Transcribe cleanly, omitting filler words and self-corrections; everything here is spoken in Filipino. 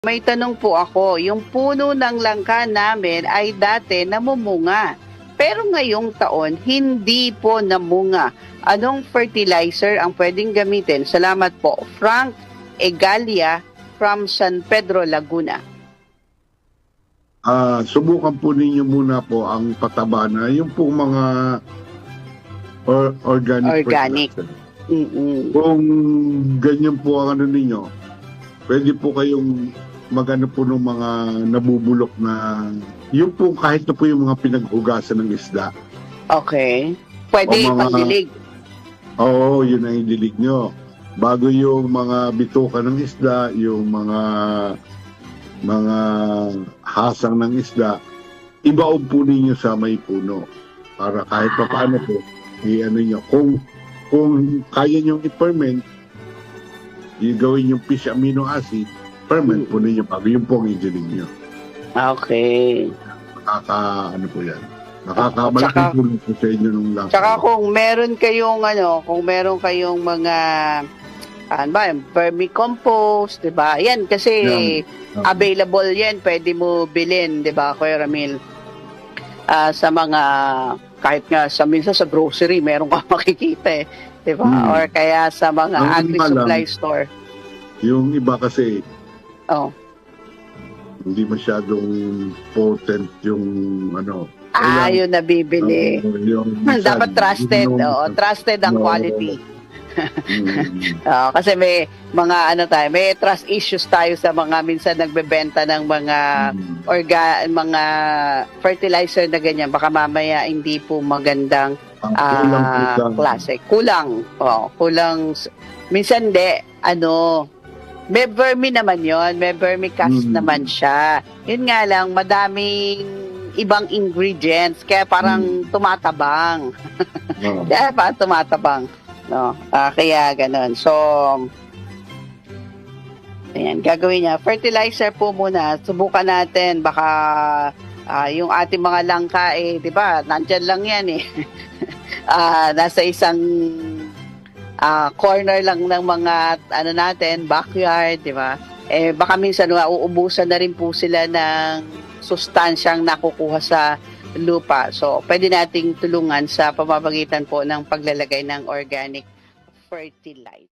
May tanong po ako, yung puno ng langka namin ay dati namumunga. Pero ngayong taon, hindi po namunga. Anong fertilizer ang pwedeng gamitin? Salamat po. Frank Egalia from San Pedro, Laguna. Subukan po ninyo muna po ang pataba na yung po mga organic. Organic. Kung ganyan po ang ano ninyo, pwede po kayong magano po ng mga nabubulok na yung po kahit na po yung mga pinaghugasan ng isda. Okay. Pwede O mga- pagdilig. Oo, yun ang idilig nyo. Bago yung mga bituka ng isda, yung mga hasang ng isda, ibaon po ninyo sa may puno. Para kahit pa paano po, i-ano nyo. Kung kaya nyo i-ferment, gawin yung fish amino acid, ferment po ninyo bago yung po ang idilig nyo. Okay. Ano po yan. Nakakabalaking tulong po sa inyo nung lang. Tsaka kung meron kayong mga vermicompost, 'di ba? Yan kasi available 'yan, pwede mo bilhin, 'di ba, Kuya Ramil? Sa mga kahit nga minsan sa grocery, meron ka makikita 'di ba? Or kaya sa mga agri-supply store. Yung iba kasi Oh. hindi masyadong potent yung ano. Yun nabibili. Dapat trusted, trusted ang quality. Kasi may mga may trust issues tayo sa mga minsan nagbebenta ng mga mga fertilizer na ganyan. Baka mamaya hindi po magandang klase. Kulang. Kulang. Minsan may vermi naman yon, may vermicast naman siya. Yun nga lang, madaming ibang ingredients, kaya parang tumatabang. Kaya parang tumatabang. No? Kaya ganun. So, ayan, gagawin niya. Fertilizer po muna. Subukan natin. Baka yung ating mga langka, di ba, nandyan lang yan nasa isang corner lang ng mga natin, backyard, di ba? Baka minsan uubusan na rin po sila ng sustansyang nakukuha sa lupa. So, pwede nating tulungan sa pamamagitan po ng paglalagay ng organic fertilizer.